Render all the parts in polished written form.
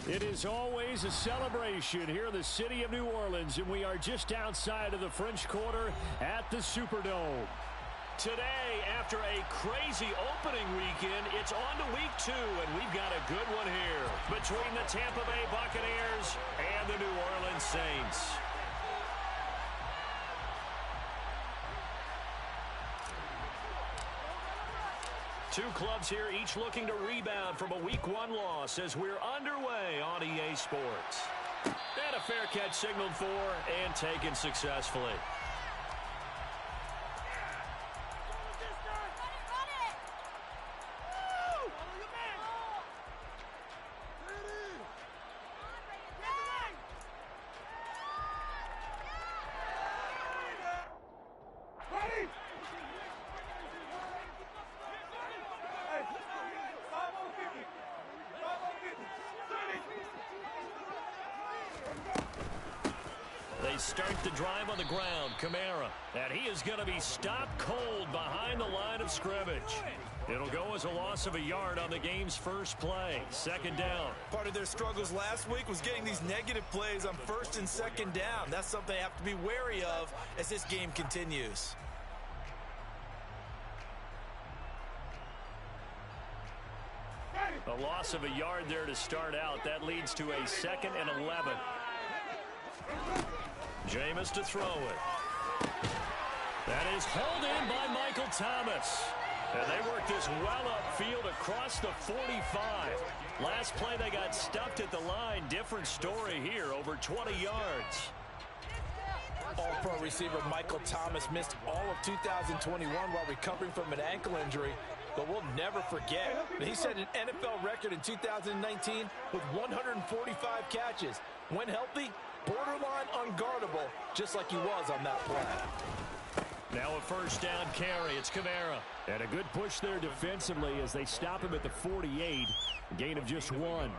It is always a celebration here in the city of New Orleans, and we are just outside of the French Quarter at the Superdome. Today, after a crazy opening weekend, it's on to week 2, and we've got a good one here between the Tampa Bay Buccaneers and the New Orleans Saints. Two clubs here, each looking to rebound from a Week 1 loss as we're underway on EA Sports. And a fair catch signaled for and taken successfully. They start the drive on the ground. Kamara. And he is going to be stopped cold behind the line of scrimmage. It'll go as a loss of a yard on the game's first play. Second down. Part of their struggles last week was getting these negative plays on first and second down. That's something they have to be wary of as this game continues. A loss of a yard there to start out. That leads to a 2nd and 11. Jameis to throw it. That is hauled in by Michael Thomas. And they work this well upfield across the 45. Last play they got stuffed at the line. Different story here, over 20 yards. All-pro receiver Michael Thomas missed all of 2021 while recovering from an ankle injury. But we'll never forget that he set an NFL record in 2019 with 145 catches. When healthy, borderline unguardable, just like he was on that play. Now a first down carry. It's Kamara. And a good push there defensively as they stop him at the 48. A gain of just 1.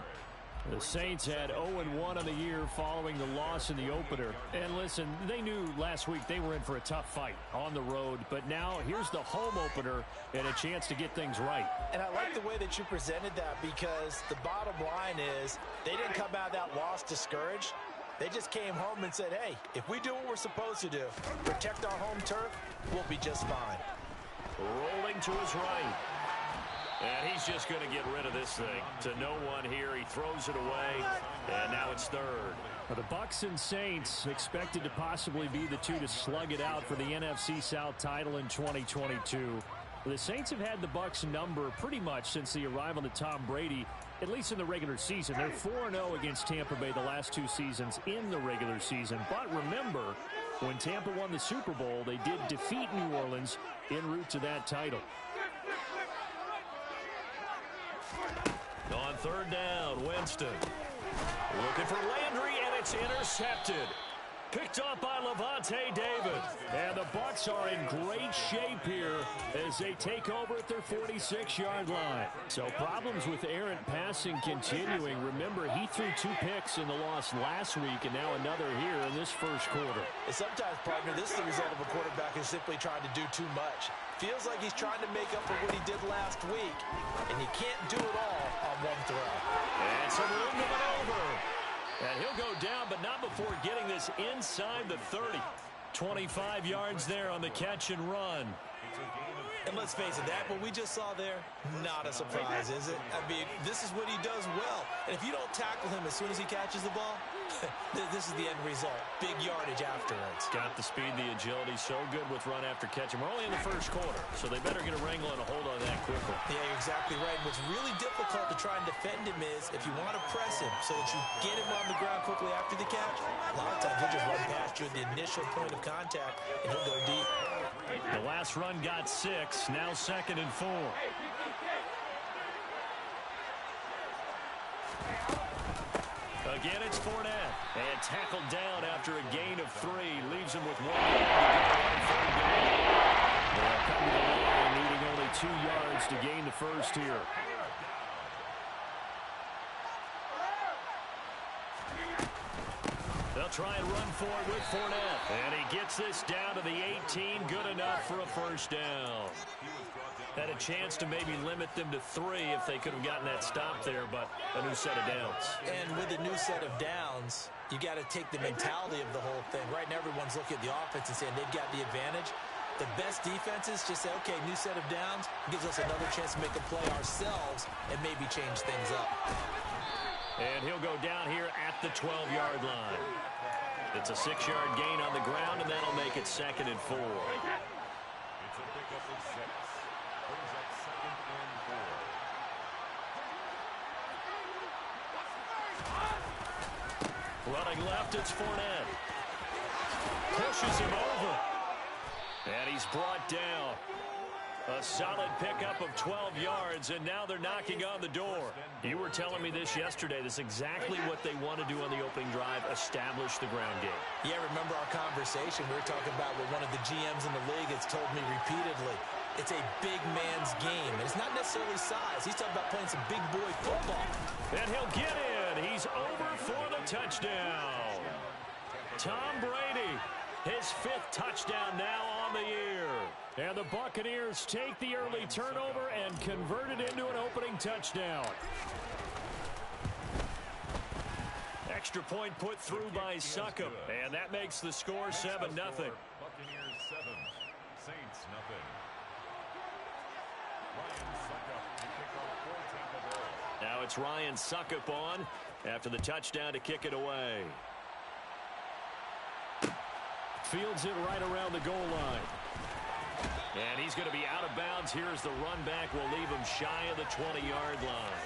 The Saints had 0-1 on the year following the loss in the opener. And listen, they knew last week they were in for a tough fight on the road. But now here's the home opener and a chance to get things right. And I like the way that you presented that, because the bottom line is they didn't come out of that loss discouraged. They just came home and said, hey, if we do what we're supposed to do, protect our home turf, we'll be just fine. Rolling to his right. And he's just going to get rid of this thing. To no one here. He throws it away. And now it's 3rd. Well, the Bucs and Saints expected to possibly be the two to slug it out for the NFC South title in 2022. The Saints have had the Bucs number pretty much since the arrival of Tom Brady, at least in the regular season. They're 4-0 against Tampa Bay the last 2 seasons in the regular season. But remember, when Tampa won the Super Bowl, they did defeat New Orleans en route to that title. On 3rd down, Winston. Looking for Landry, and it's intercepted. Picked up by Lavonte David. And the Bucs are in great shape here as they take over at their 46-yard line. So problems with errant passing continuing. Remember, he threw 2 picks in the loss last week, and now another here in this first quarter. And sometimes, partner, this is the result of a quarterback who's simply trying to do too much. Feels like he's trying to make up for what he did last week, and he can't do it all on one throw. And some room to maneuver. And he'll go down, but not before getting this inside the 30. 25 yards there on the catch and run. And let's face it, that what we just saw there, not a surprise, is it? I mean, this is what he does well. And if you don't tackle him as soon as he catches the ball, this is the end result. Big yardage afterwards. Got the speed, the agility, so good with run after catch. And we're only in the first quarter, so they better get a wrangle and a hold on that quickly. Yeah, you're exactly right. What's really difficult to try and defend him is if you want to press him so that you get him on the ground quickly after the catch, a lot of times he'll just run past you at the initial point of contact, and he'll go deep. The last run got 6, now 2nd and 4. Again, it's Fournette. And tackled down after a gain of 3. Leaves him with 1 yard to go on 3rd down. They'll come to the line, needing only 2 yards to gain the first here. They'll try and run for it with Fournette. And he gets this down to the 18. Good enough for a first down. Had a chance to maybe limit them to 3 if they could have gotten that stop there, but a new set of downs. And with a new set of downs, you got to take the mentality of the whole thing. Right now, everyone's looking at the offense and saying they've got the advantage. The best defenses just say, okay, new set of downs, gives us another chance to make a play ourselves and maybe change things up. And he'll go down here at the 12-yard line. It's a 6-yard gain on the ground, and that'll make it 2nd and 4. It's a pickup of 6. Brings up 2nd and 4. Running left, it's Fournette. Pushes him over. And he's brought down. A solid pickup of 12 yards, and now they're knocking on the door. You were telling me this yesterday. This is exactly what they want to do on the opening drive, establish the ground game. Yeah, remember our conversation. We were talking about what one of the GMs in the league has told me repeatedly. It's a big man's game, and it's not necessarily size. He's talking about playing some big boy football. And he'll get in. He's over for the touchdown. Tom Brady, his 5th touchdown now on the year. And the Buccaneers take the early turnover and convert it into an opening touchdown. Extra point put through by Succop, and that makes the score 7-0. Buccaneers 7, Saints nothing. Ryan Succop to kick off 14th of all. Now it's Ryan Succop on after the touchdown to kick it away. Fields it right around the goal line. And he's going to be out of bounds. Here's the run back. Will leave him shy of the 20-yard line.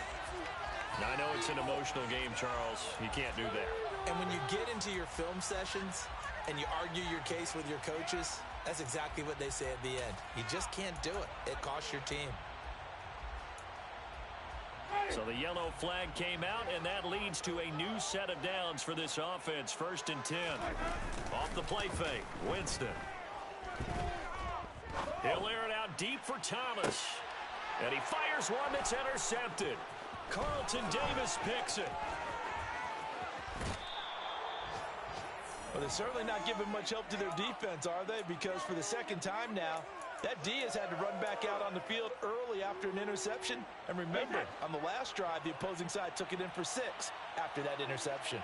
Now, I know it's an emotional game, Charles. You can't do that. And when you get into your film sessions and you argue your case with your coaches, that's exactly what they say at the end. You just can't do it. It costs your team. So the yellow flag came out, and that leads to a new set of downs for this offense. 1st and 10. Off the play fake, Winston. He'll air it out deep for Thomas. And he fires one that's intercepted. Carlton Davis picks it. Well, they're certainly not giving much help to their defense, are they? Because for the 2nd time now, that D has had to run back out on the field early after an interception. And remember, on the last drive, the opposing side took it in for 6 after that interception.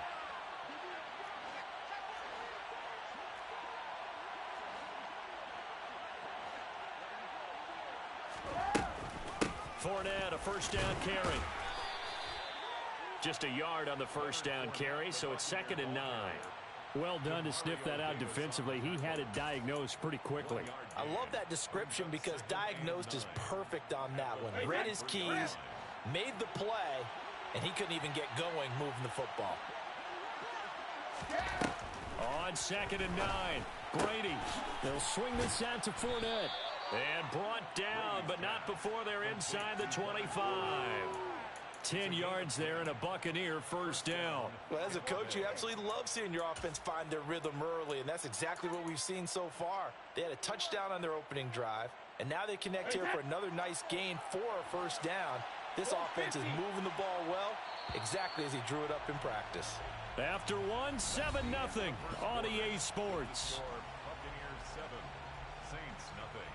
Fournette, a 1st down carry. Just a yard on the 1st down carry, so it's 2nd and 9. Well done to sniff that out defensively. He had it diagnosed pretty quickly. I love that description because diagnosed is perfect on that one. Read his keys, made the play, and he couldn't even get going moving the football. On 2nd and 9, Brady. They'll swing this out to Fournette. And brought down, but not before they're inside the 25. 10 yards there and a Buccaneer 1st down. Well, as a coach, you absolutely love seeing your offense find their rhythm early, and that's exactly what we've seen so far. They had a touchdown on their opening drive, and now they connect here for another nice gain for a 1st down. This offense is moving the ball well, exactly as he drew it up in practice. After 1, 7-0 on EA Sports. Buccaneers 7, Saints nothing.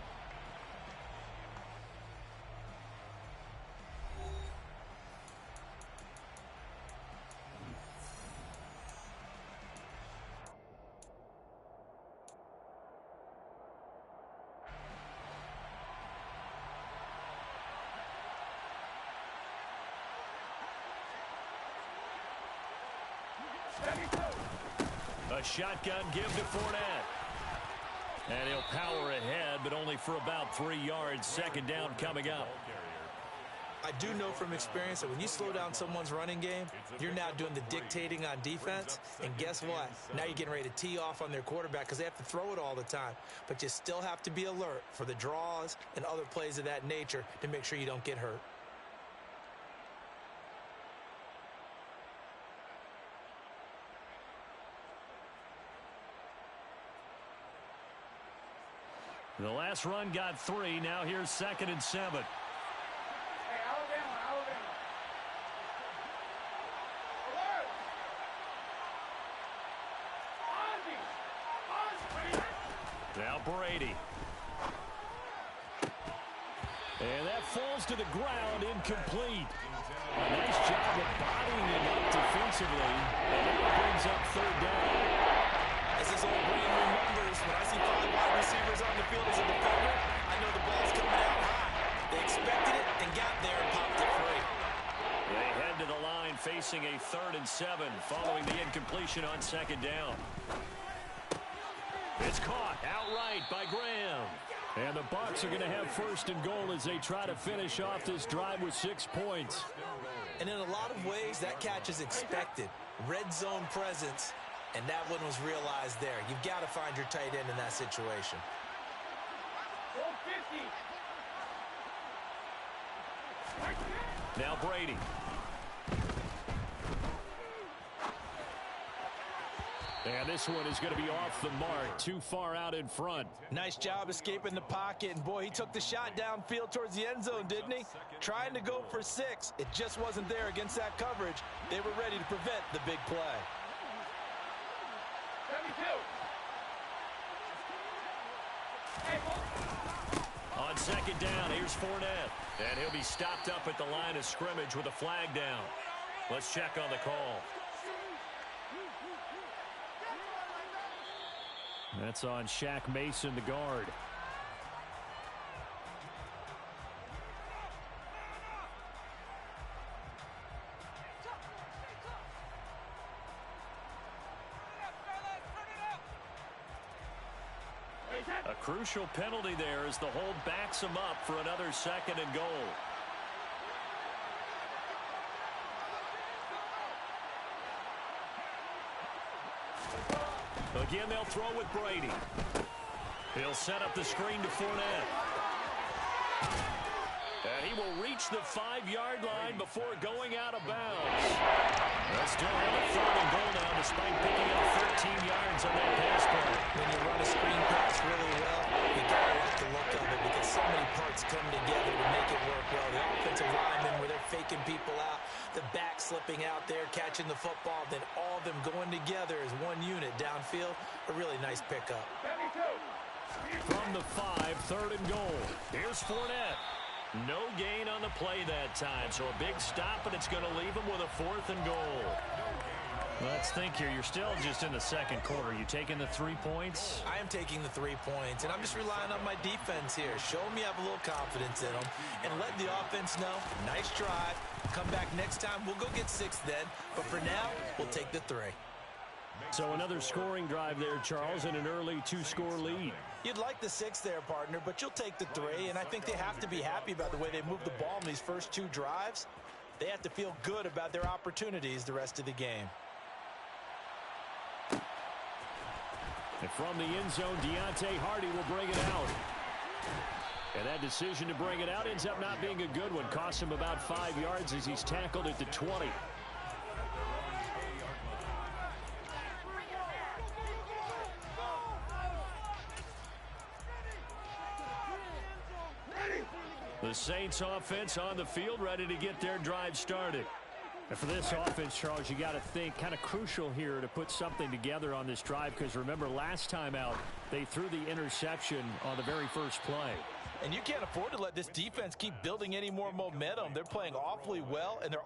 A shotgun give to Fournette. And he'll power ahead, but only for about 3 yards. 2nd down coming up. I do know from experience that when you slow down someone's running game, you're now doing the dictating on defense. And guess what? Now you're getting ready to tee off on their quarterback because they have to throw it all the time. But you still have to be alert for the draws and other plays of that nature to make sure you don't get hurt. The last run got 3. Now here's 2nd and 7. Now Brady. to the ground, incomplete. A nice job of bodying him up defensively. And that brings up third down. As this old brain remembers, when I see 5 wide receivers on the field as a defender, I know the ball's coming out high. They expected it and got there and popped it free. They head to the line facing a 3rd and 7 following the incompletion on 2nd down. It's caught outright by Graham. And the Bucs are going to have 1st and goal as they try to finish off this drive with 6 points. And in a lot of ways, that catch is expected. Red zone presence, and that one was realized there. You've got to find your tight end in that situation. Now Brady. And this one is going to be off the mark, too far out in front. Nice job escaping the pocket, and boy, he took the shot downfield towards the end zone, didn't he? Trying to go for 6. It just wasn't there against that coverage. They were ready to prevent the big play. 72. On 2nd down, here's Fournette. And he'll be stopped up at the line of scrimmage with a flag down. Let's check on the call. That's on Shaq Mason, the guard. A crucial penalty there as the hold backs him up for another 2nd and goal. Again, they'll throw with Brady. He'll set up the screen to Fournette. And he will reach the 5-yard line before going out of bounds. They'll still have a 3rd and goal now despite picking up 13 yards on that pass play. When you run a screen pass really well, you gotta like the look of it because so many parts come together to make it work well. The offensive linemen where they're faking people out, the back slipping out there, catching the football, then all of them going together as one unit downfield. A really nice pickup. 72. From the 5, 3rd and goal. Here's Fournette. No gain on the play that time, so a big stop, and it's going to leave him with a 4th and goal. Let's think here. You're still just in the 2nd quarter. You taking the 3 points? I am taking the 3 points, and I'm just relying on my defense here. Show me I have a little confidence in them, and let the offense know, nice drive. Come back next time. We'll go get 6 then, but for now, we'll take the 3. So another scoring drive there, Charles, and an early 2-score lead. You'd like the 6 there, partner, but you'll take the 3, and I think they have to be happy about the way they moved the ball in these first 2 drives. They have to feel good about their opportunities the rest of the game. And from the end zone, Deontay Hardy will bring it out. And that decision to bring it out ends up not being a good one. Costs him about 5 yards as he's tackled at the 20. The Saints offense on the field, ready to get their drive started. And for this offense, Charles, you got to think kind of crucial here to put something together on this drive, because remember last time out they threw the interception on the very first play. And you can't afford to let this defense keep building any more momentum. They're playing awfully well, and they're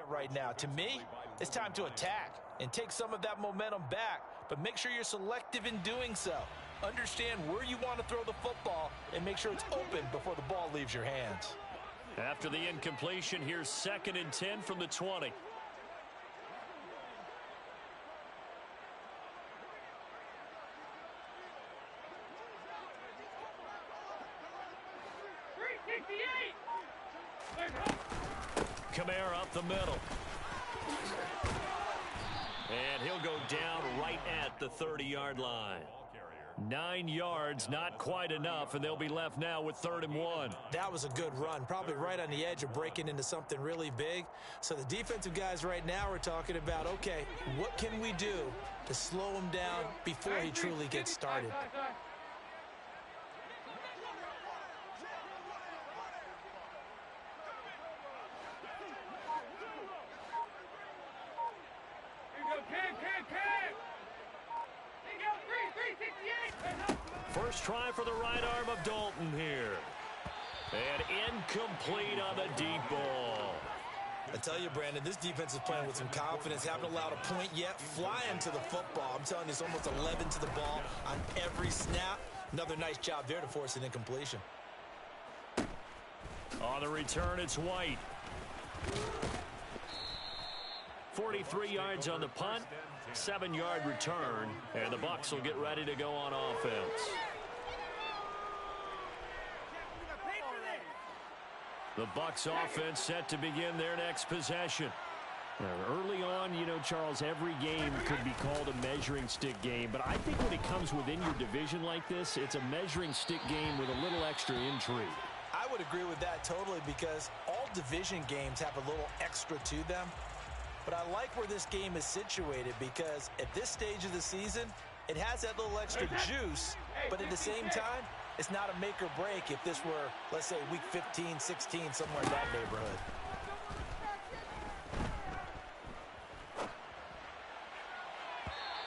right now. To me, it's time to attack and take some of that momentum back, but make sure you're selective in doing so. Understand where you want to throw the football and make sure it's open before the ball leaves your hands. After the incompletion, here's 2nd and 10 from the 20. Kamara up the middle. And he'll go down right at the 30-yard line. 9 yards, not quite enough, and they'll be left now with 3rd and 1. That was a good run, probably right on the edge of breaking into something really big. So the defensive guys right now are talking about, okay, what can we do to slow him down before he truly gets started? First try for the right arm of Dalton here. And incomplete on the deep ball. I tell you, Brandon, this defense is playing with some confidence. Haven't allowed a point yet. Flying to the football. I'm telling you, it's almost 11 to the ball on every snap. Another nice job there to force an incompletion. On the return, it's White. 43 yards on the punt, 7-yard return, and the Bucs will get ready to go on offense. The Bucs offense set to begin their next possession. Early on, you know, Charles, every game could be called a measuring stick game, but I think when it comes within your division like this, it's a measuring stick game with a little extra intrigue. I would agree with that totally, because all division games have a little extra to them. But I like where this game is situated, because at this stage of the season, it has that little extra juice, but at the same time, it's not a make or break if this were, let's say, week 15, 16, somewhere in that neighborhood.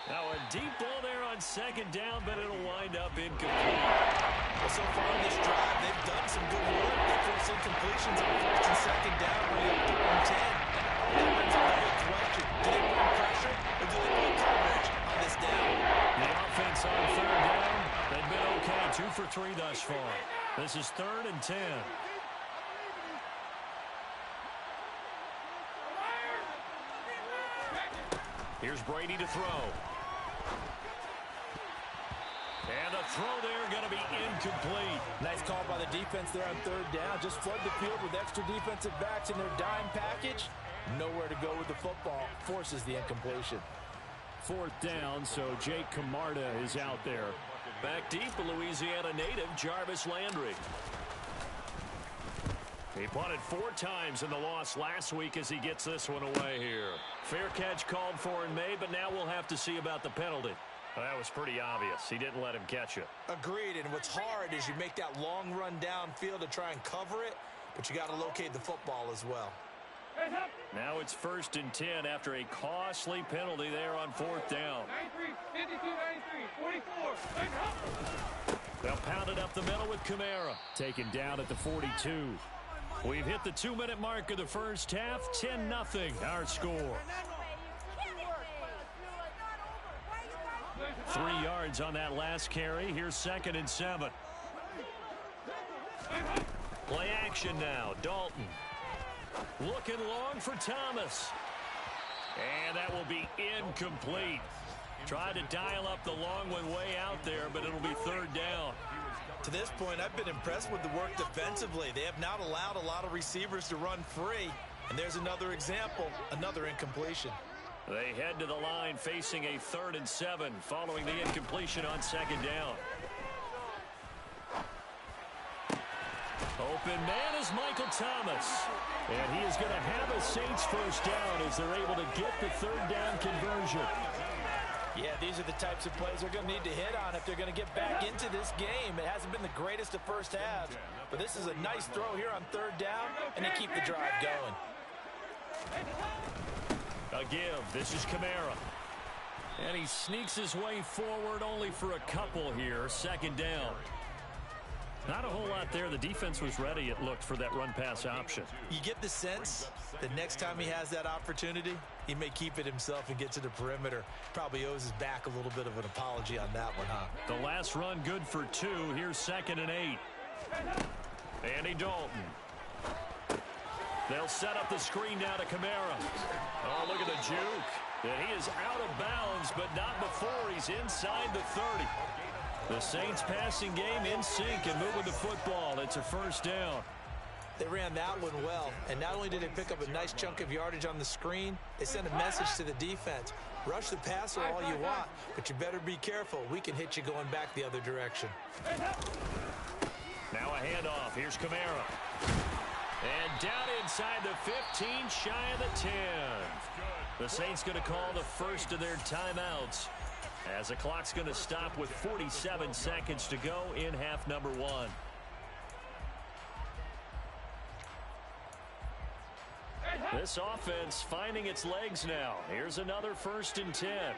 Now a deep ball there on 2nd down, but it'll wind up incomplete. Well, so far in this drive, they've done some good work. They forced incompletions on 1st and 2nd down when they have 3rd and 10. That brings up a big question. Do they bring pressure or do they bring coverage on this down? The offense on 3rd down, they've been okay, 2 for 3 thus far. This is 3rd and 10. Here's Brady to throw. And the throw there going to be incomplete. Nice call by the defense there on 3rd down. Just flood the field with extra defensive backs in their dime package. Nowhere to go with the football. Forces the incompletion. 4th down, so Jake Camarda is out there. Back deep, a Louisiana native, Jarvis Landry. He punted 4 times in the loss last week as he gets this one away here. Fair catch called for in May, but now we'll have to see about the penalty. Well, that was pretty obvious. He didn't let him catch it. Agreed, and what's hard is you make that long run downfield to try and cover it, but you got to locate the football as well. Now it's 1st and 10 after a costly penalty there on 4th down. 93, 52, 93, 44. They'll pound it up the middle with Kamara. Taken down at the 42. We've hit the 2-minute mark of the first half. 10-0 our score. 3 yards on that last carry. Here's 2nd and 7. Play action now. Dalton. Looking long for Thomas. And that will be incomplete. Tried to dial up the long one way out there, but it'll be 3rd down. To this point, I've been impressed with the work defensively. They have not allowed a lot of receivers to run free. And there's another example, another incompletion. They head to the line facing a 3rd and 7 following the incompletion on 2nd down. Open man is Michael Thomas. And he is going to have a Saints first down as they're able to get the 3rd down conversion. Yeah, these are the types of plays they're going to need to hit on if they're going to get back into this game. It hasn't been the greatest of first halves, but this is a nice throw here on 3rd down, and they keep the drive going. A give. This is Kamara. And he sneaks his way forward only for a couple here. 2nd down. Not a whole lot there. The defense was ready, it looked, for that run-pass option. You get the sense that next time he has that opportunity, he may keep it himself and get to the perimeter. Probably owes his back a little bit of an apology on that one, huh? The last run good for 2. Here's 2nd and 8. Andy Dalton. They'll set up the screen now to Kamara. Oh, look at the juke. And he is out of bounds, but not before he's inside the 30. The Saints passing game in sync and moving the football. It's a 1st down. They ran that one well, and not only did they pick up a nice chunk of yardage on the screen, they sent a message to the defense. Rush the passer all you want, but you better be careful. We can hit you going back the other direction. Now a handoff. Here's Kamara. And down inside the 15, shy of the 10. The Saints going to call the first of their timeouts, as the clock's going to stop with 47 seconds to go in half number 1. This offense finding its legs now. Here's another 1st and 10.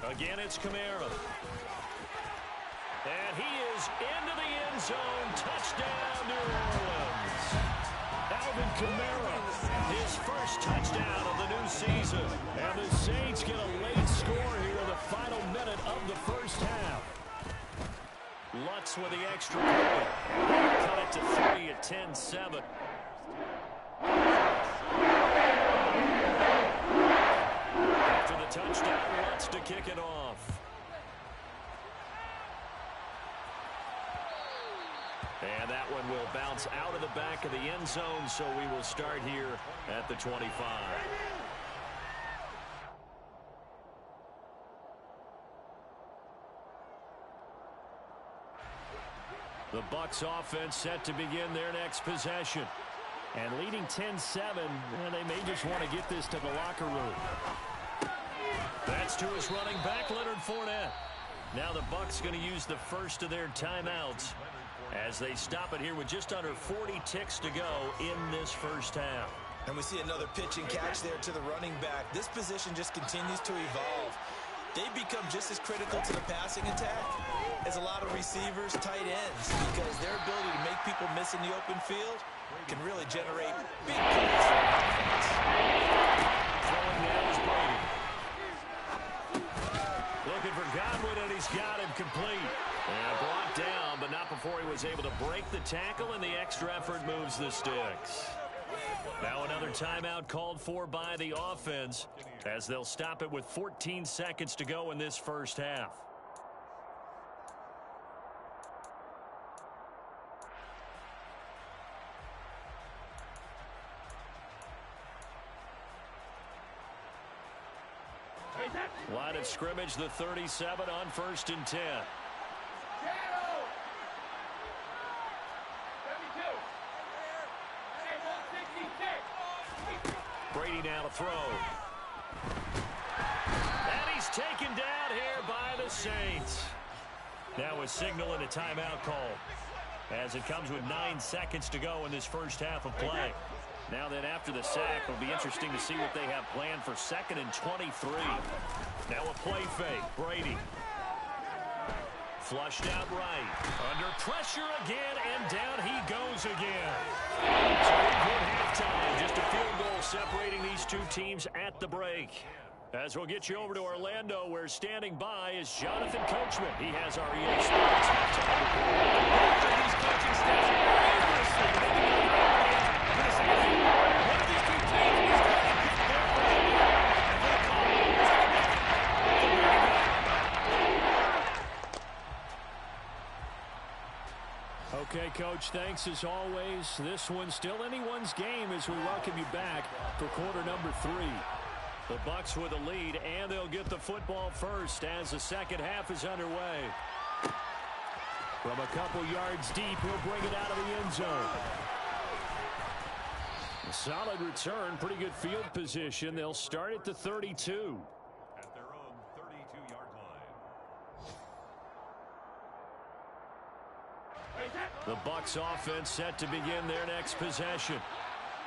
Again, it's Kamara. And he is into the end zone. Touchdown, New Orleans. Alvin Kamara, his first touchdown of the new season. And the Saints get a late score here in the final minute of the first half. Lutz with the extra point. Cut it to 3 at 10-7. After the touchdown, Lutz to kick it off. And that one will bounce out of the back of the end zone, so we will start here at the 25. The Bucs offense set to begin their next possession. And leading 10-7, and they may just want to get this to the locker room. That's to his running back, Leonard Fournette. Now the Bucs going to use the first of their timeouts as they stop it here with just under 40 ticks to go in this first half. And we see another pitch and catch there to the running back. This position just continues to evolve. They become just as critical to the passing attack as a lot of receivers, tight ends, because their ability to make people miss in the open field can really generate big plays for offense. Throwing now is Brady. Looking for Godwin, and he's got him complete. And brought down, but not before he was able to break the tackle, and the extra effort moves the sticks. Now another timeout called for by the offense, as they'll stop it with 14 seconds to go in this first half. Line of scrimmage, the 37 on 1st and 10. Brady now to throw. And he's taken down here by the Saints. Now a signal and a timeout call, as it comes with 9 seconds to go in this first half of play. Now then, after the sack, it'll be interesting to see what they have planned for 2nd and 23. Now a play fake. Brady. Flushed out right. Under pressure again, and down he goes again. So good halftime. Just a field goal separating these two teams at the break. As we'll get you over to Orlando, where standing by is Jonathan Coachman. He has our EA Sports halftime report. These coaching staffs are dangerous. One of these two teams is going to get their Okay, Coach, thanks as always. This one's still anyone's game as we welcome you back for quarter number 3. The Bucs with a lead, and they'll get the football first as the second half is underway. From a couple yards deep, he'll bring it out of the end zone. A solid return, pretty good field position. They'll start at the 32. At their own 32-yard line. The Bucs offense set to begin their next possession.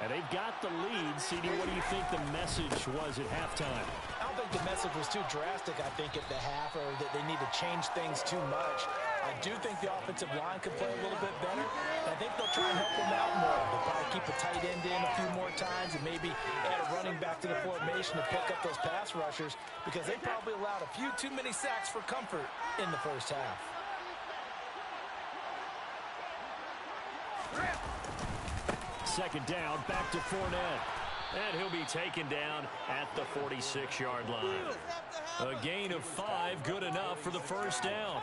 And they've got the lead. CD, what do you think the message was at halftime? I don't think the message was too drastic, I think, at the half, or that they need to change things too much. I do think the offensive line could play a little bit better. I think they'll try and help them out more. They'll probably keep a tight end in a few more times and maybe add a running back to the formation to pick up those pass rushers, because they probably allowed a few too many sacks for comfort in the first half. Second down, back to Fournette. And he'll be taken down at the 46-yard line. A gain of 5, good enough for the first down.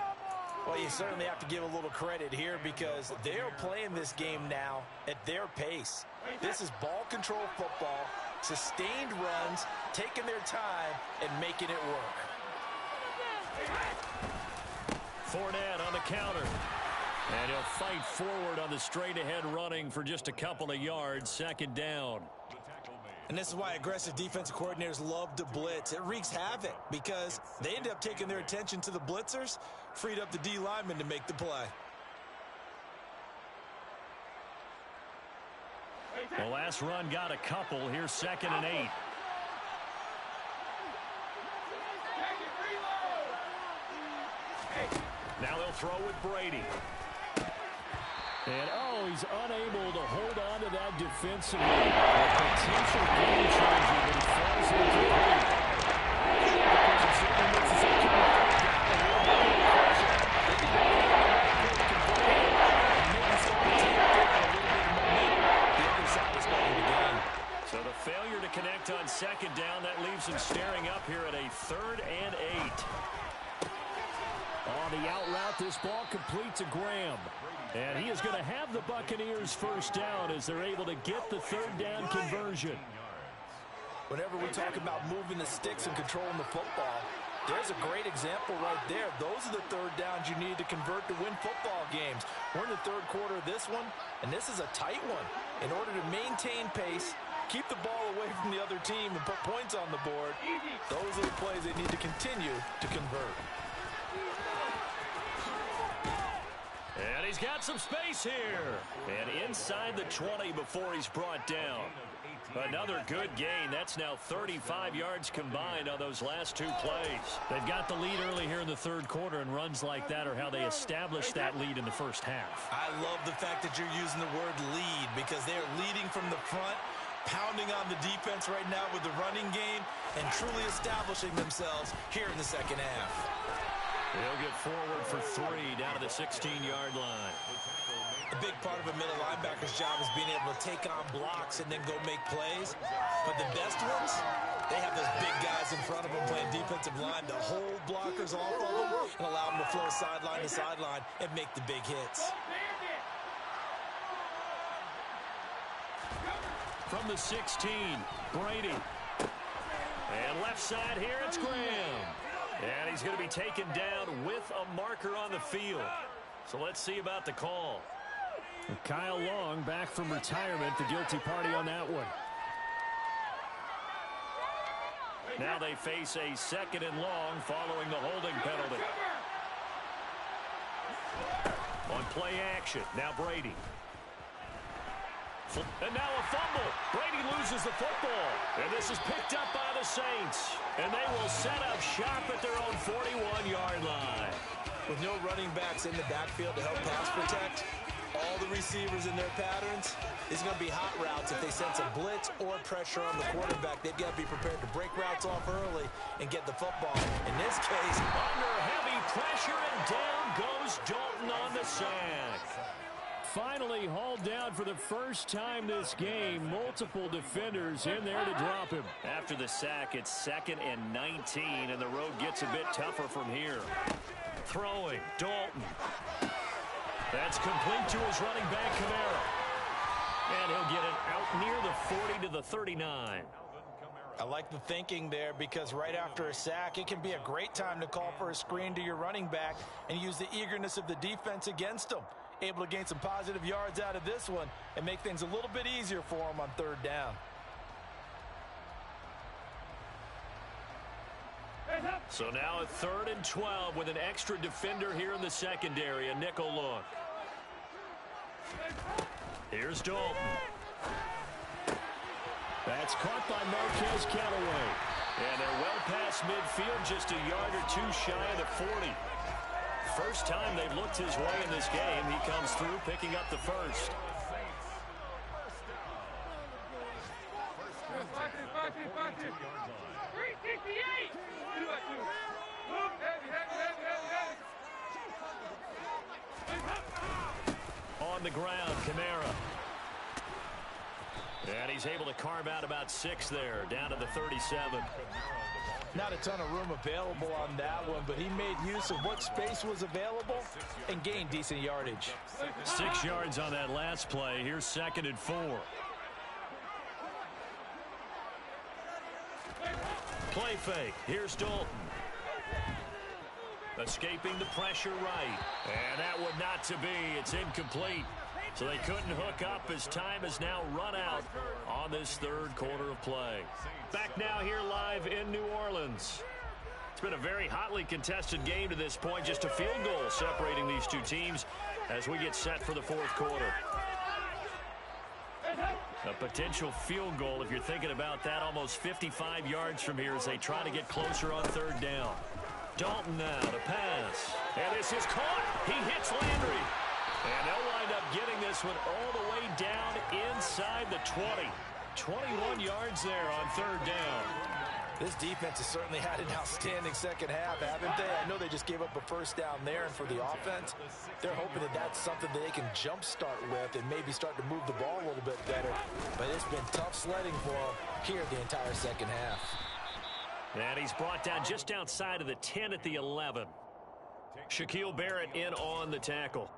Well, you certainly have to give a little credit here because they are playing this game now at their pace. This is ball control football, sustained runs, taking their time, and making it work. Fournette on the counter. And he'll fight forward on the straight-ahead running for just a couple of yards, second down. And this is why aggressive defensive coordinators love to blitz. It wreaks havoc because they end up taking their attention to the blitzers, freed up the D lineman to make the play. The last run got a couple. Here's 2nd and 8. Now they'll throw with Brady. And, he's unable to hold on to that defensively. A potential game changer, but he falls incomplete. So the failure to connect on 2nd down, that leaves him staring up here at a 3rd and 8. On the out route, this ball completes to Graham. And he is going to have the Buccaneers first down as they're able to get the 3rd down conversion. Whenever we talk about moving the sticks and controlling the football, there's a great example right there. Those are the 3rd downs you need to convert to win football games. We're in the 3rd quarter of this one, and this is a tight one. In order to maintain pace, keep the ball away from the other team, and put points on the board, those are the plays they need to continue to convert. And he's got some space here. And inside the 20 before he's brought down. Another good gain. That's now 35 yards combined on those last 2 plays. They've got the lead early here in the 3rd quarter, and runs like that are how they establish that lead in the first half. I love the fact that you're using the word lead because they're leading from the front, pounding on the defense right now with the running game, and truly establishing themselves here in the 2nd half. He'll get forward for 3 down to the 16-yard line. A big part of a middle linebacker's job is being able to take on blocks and then go make plays. But the best ones, they have those big guys in front of them playing defensive line to hold blockers off of them and allow them to flow sideline to sideline and make the big hits. From the 16, Brady. And left side here, it's Graham. And he's going to be taken down with a marker on the field. So let's see about the call. Kyle Long back from retirement, the guilty party on that one. Now they face a 2nd and long following the holding penalty. On play action, now Brady. And now a fumble. Brady loses the football. And this is picked up by the Saints. And they will set up shop at their own 41-yard line. With no running backs in the backfield to help pass protect, all the receivers in their patterns, it's going to be hot routes. If they sense a blitz or pressure on the quarterback, they've got to be prepared to break routes off early and get the football. In this case, under heavy pressure, and down goes Dalton on the sack. Finally hauled down for the first time this game. Multiple defenders in there to drop him. After the sack, it's 2nd and 19, and the road gets a bit tougher from here. Throwing, Dalton. That's complete to his running back, Kamara. And he'll get it out near the 40 to the 39. I like the thinking there because right after a sack, it can be a great time to call for a screen to your running back and use the eagerness of the defense against them. Able to gain some positive yards out of this one and make things a little bit easier for them on 3rd down. So now a 3rd and 12 with an extra defender here in the secondary, a nickel look. Here's Dalton. That's caught by Marquez Callaway. And they're well past midfield, just a yard or 2 shy of the 40. First time they've looked his way in this game. He comes through picking up the first. On the ground, Kamara. And he's able to carve out about 6 there, down to the 37. Not a ton of room available on that one, but he made use of what space was available and gained decent yardage. 6 yards on that last play. Here's 2nd and 4. Play fake. Here's Dalton. Escaping the pressure right. And that would not to be. It's incomplete. So they couldn't hook up as time has now run out on this 3rd quarter of play. Back now here live in New Orleans. It's been a very hotly contested game to this point. Just a field goal separating these two teams as we get set for the 4th quarter. A potential field goal, if you're thinking about that, almost 55 yards from here as they try to get closer on 3rd down. Dalton now to pass. And this is caught. He hits Landry. And they'll wind up getting this one all the way down inside the 20. 21 yards there on 3rd down. This defense has certainly had an outstanding second half, haven't they? I know they just gave up a 1st down there, and for the offense, they're hoping that that's something that they can jumpstart with and maybe start to move the ball a little bit better. But it's been tough sledding for them here the entire second half. And he's brought down just outside of the 10 at the 11. Shaquille Barrett in on the tackle.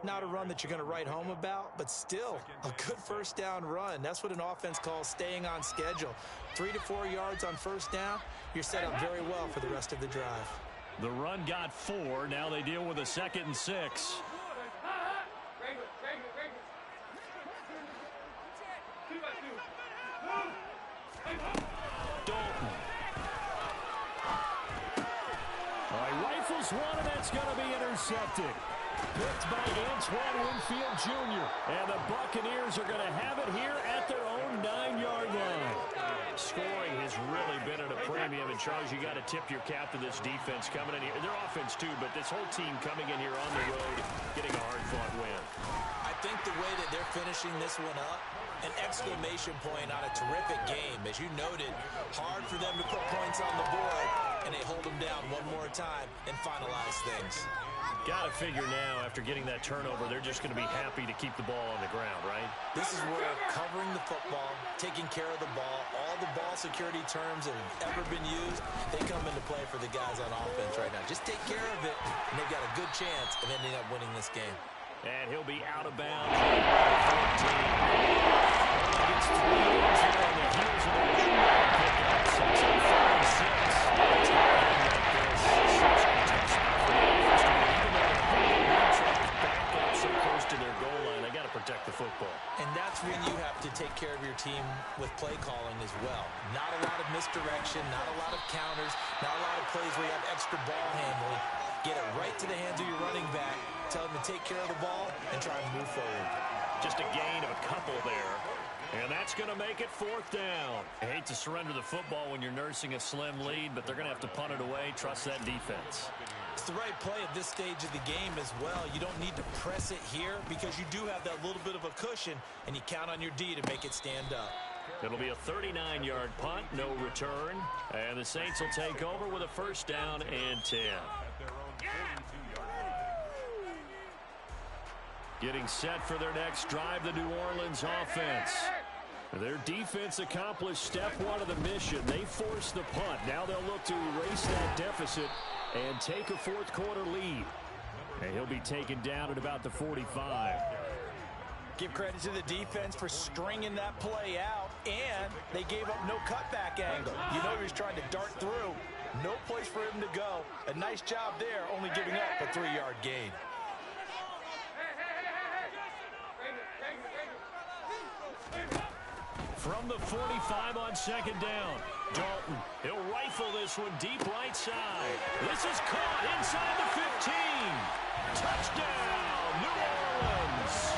Not a run that you're going to write home about, but still a good 1st down run. That's what an offense calls staying on schedule. 3 to 4 yards on 1st down, you're set up very well for the rest of the drive. The run got 4. Now they deal with a 2nd and 6. Dalton. Rifles one, and that's going to be intercepted. Picked by Antoine Winfield Jr. And the Buccaneers are going to have it here at their own 9-yard line. Scoring has really been at a premium. And, Charles, you got to tip your cap to this defense coming in here. Their offense, too, but this whole team coming in here on the road, getting a hard-fought win. I think the way that they're finishing this one up, an exclamation point on a terrific game. As you noted, hard for them to put points on the board, and they hold them down one more time and finalize things. Got to figure now, after getting that turnover, they're just going to be happy to keep the ball on the ground, right? This is where covering the football, taking care of the ball, all the ball security terms that have ever been used, they come into play for the guys on offense right now. Just take care of it, and they've got a good chance of ending up winning this game. And he'll be out of bounds. 14. It's 3 yards here on the heels of the 1-yard pickup. 6 on 4 and 6. So close to their goal line, they got to protect the football. And that's when you have to take care of your team with play calling as well. Not a lot of misdirection, not a lot of counters, not a lot of plays where you have extra ball handling. Get it right to the hands of your running back. Tell them to take care of the ball and try and move forward. Just a gain of a couple there. And that's going to make it 4th down. I hate to surrender the football when you're nursing a slim lead, but they're going to have to punt it away. Trust that defense. It's the right play at this stage of the game as well. You don't need to press it here because you do have that little bit of a cushion, and you count on your D to make it stand up. It'll be a 39-yard punt, no return. And the Saints will take over with a 1st down and 10. Getting set for their next drive, the New Orleans offense. Their defense accomplished step 1 of the mission. They forced the punt. Now they'll look to erase that deficit and take a 4th quarter lead. And he'll be taken down at about the 45. Give credit to the defense for stringing that play out, and they gave up no cutback angle. You know he was trying to dart through. No place for him to go. A nice job there, only giving up a 3-yard gain. From the 45 on 2nd down, Dalton. He'll rifle this one deep right side. This is caught inside the 15. Touchdown, New Orleans.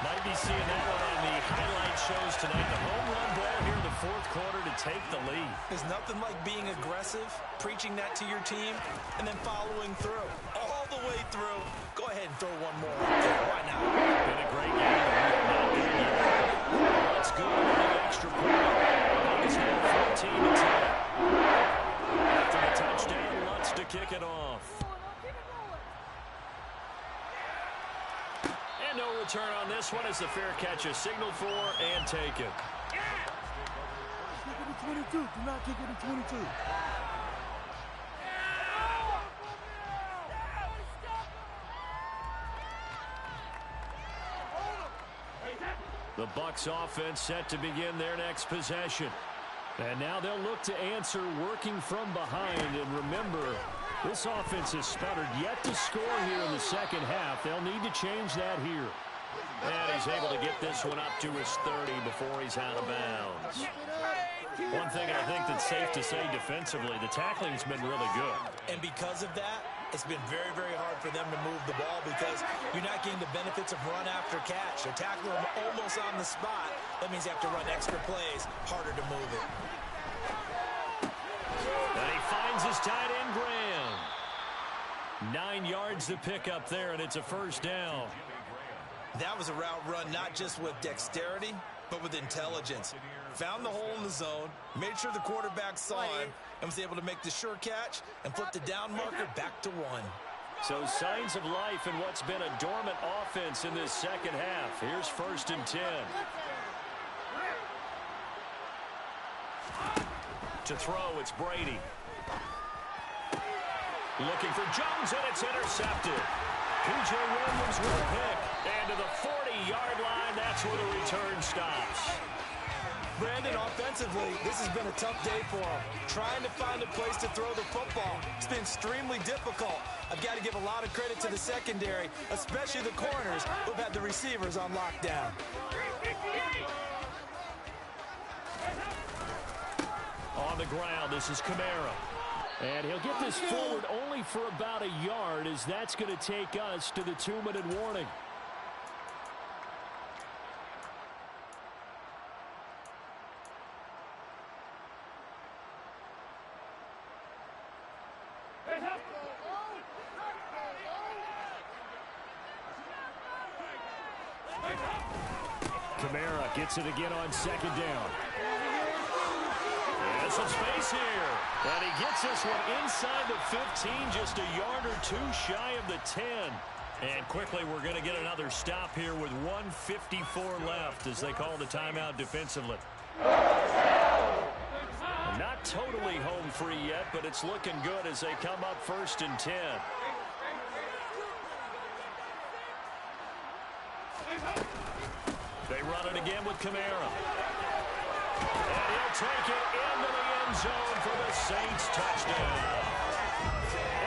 Might be seeing that one on the highlight shows tonight. The home run ball here in the 4th quarter to take the lead. There's nothing like being aggressive, preaching that to your team, and then following through. All the way through. Go ahead and throw one more out there. Why not? Been a great game. Let's go to the extra point. It's now 14 to 10. After the touchdown, Lutz to kick it off. And no return on this one as the fair catch is signaled for and taken. Kick it to 22. Do not kick it to 22. The Bucs offense set to begin their next possession. And now they'll look to answer working from behind. And remember, this offense has sputtered yet to score here in the second half. They'll need to change that here. And he's able to get this one up to his 30 before he's out of bounds. One thing I think that's safe to say defensively, the tackling's been really good. And because of that, it's been very, very hard for them to move the ball because you're not getting the benefits of run after catch. They're tackling them almost on the spot. That means you have to run extra plays, harder to move it. And he finds his tight end, Graham. 9 yards to pick up there, and it's a first down. That was a route run not just with dexterity, but with intelligence. Found the hole in the zone, made sure the quarterback saw him, and was able to make the sure catch and flip the down marker back to 1. So signs of life in what's been a dormant offense in this second half. Here's 1st and 10. To throw, it's Brady. Looking for Jones, and it's intercepted. P.J. Williams with a pick. And to the 40-yard line, that's where the return stops. Brandon, offensively, this has been a tough day for him. Trying to find a place to throw the football. It's been extremely difficult. I've got to give a lot of credit to the secondary, especially the corners who've had the receivers on lockdown. On the ground, this is Kamara. And he'll get this forward only for about a yard, as that's going to take us to the 2-minute warning. Kamara gets it again on 2nd down. And some space here. And he gets this one inside the 15, just a yard or 2 shy of the 10. And quickly we're going to get another stop here with 1:54 left as they call the timeout defensively. Not totally home free yet, but it's looking good as they come up 1st and 10. They run it again with Kamara. And he'll take it into the end zone for the Saints touchdown.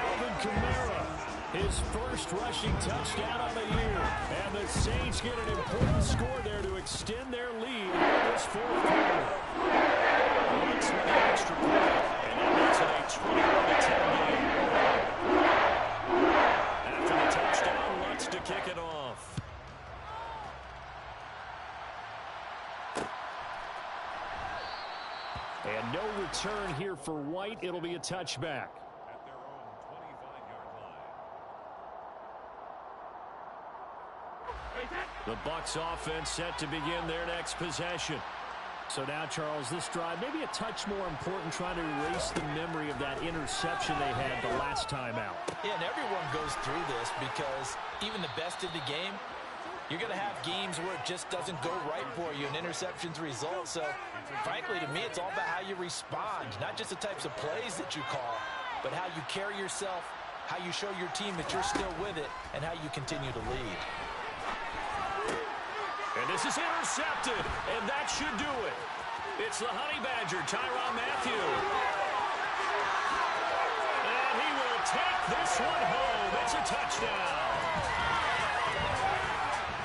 Alvin Kamara, his first rushing touchdown of the year. And the Saints get an important score there to extend their lead in this 4th quarter. Once with an extra point, and that makes it a 21-10 game. After the touchdown, Lutz to kick it off. And no return here for White. It'll be a touchback. At their own 25-yard line. The Bucs offense set to begin their next possession. So now, Charles, this drive maybe a touch more important, trying to erase the memory of that interception they had the last time out. Yeah, and everyone goes through this because even the best of the game, you're going to have games where it just doesn't go right for you and interceptions result. So, frankly, to me, it's all about how you respond, not just the types of plays that you call, but how you carry yourself, how you show your team that you're still with it, and how you continue to lead. And this is intercepted, and that should do it. It's the Honey Badger, Tyrann Mathieu. And he will take this one home. It's a touchdown.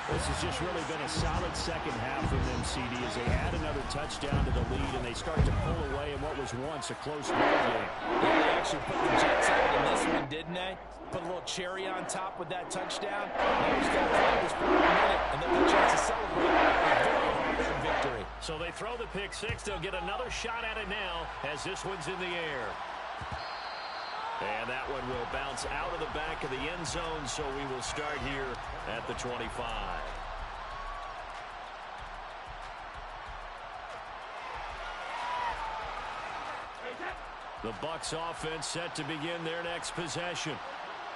This has just really been a solid second half from them, CD, as they add another touchdown to the lead, and they start to pull away in what was once a close ball game. Yeah, they actually put the Jets out in this one, didn't they? Put a little cherry on top with that touchdown. Now he's got to play this for a minute, and then the chance to celebrate a very hard-earned victory. So they throw the pick six. They'll get another shot at it now as this one's in the air. And that one will bounce out of the back of the end zone, so we will start here at the 25. The Bucs offense set to begin their next possession.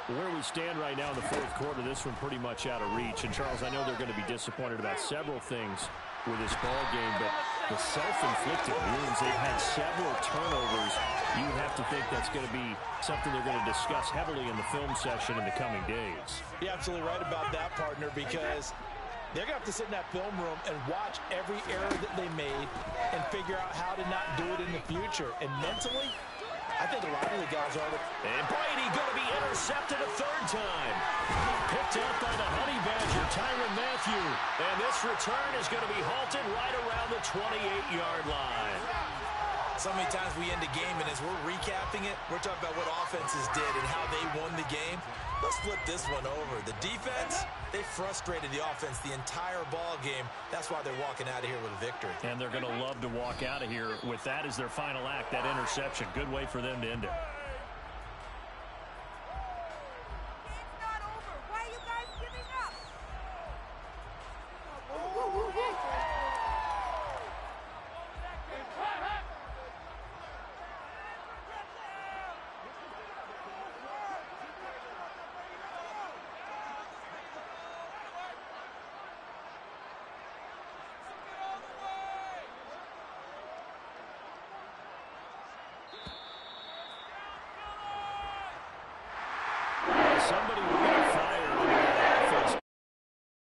Where we stand right now in the fourth quarter, this one pretty much out of reach. And, Charles, I know they're going to be disappointed about several things with this ball game, but the self-inflicted wounds, they've had several turnovers. You have to think that's going to be something they're going to discuss heavily in the film session in the coming days. You're absolutely right about that, partner, because they're going to have to sit in that film room and watch every error that they made and figure out how to not do it in the future. And mentally, I think a lot of the guys are. And Brady going to be intercepted a third time. Picked up by the Honey Badger, Tyrann Mathieu. And this return is going to be halted right around the 28-yard line. So many times we end a game, and as we're recapping it, we're talking about what offenses did and how they won the game. Let's flip this one over. The defense, they frustrated the offense the entire ball game. That's why they're walking out of here with a victory. And they're going to love to walk out of here with that as their final act, that interception. Good way for them to end it.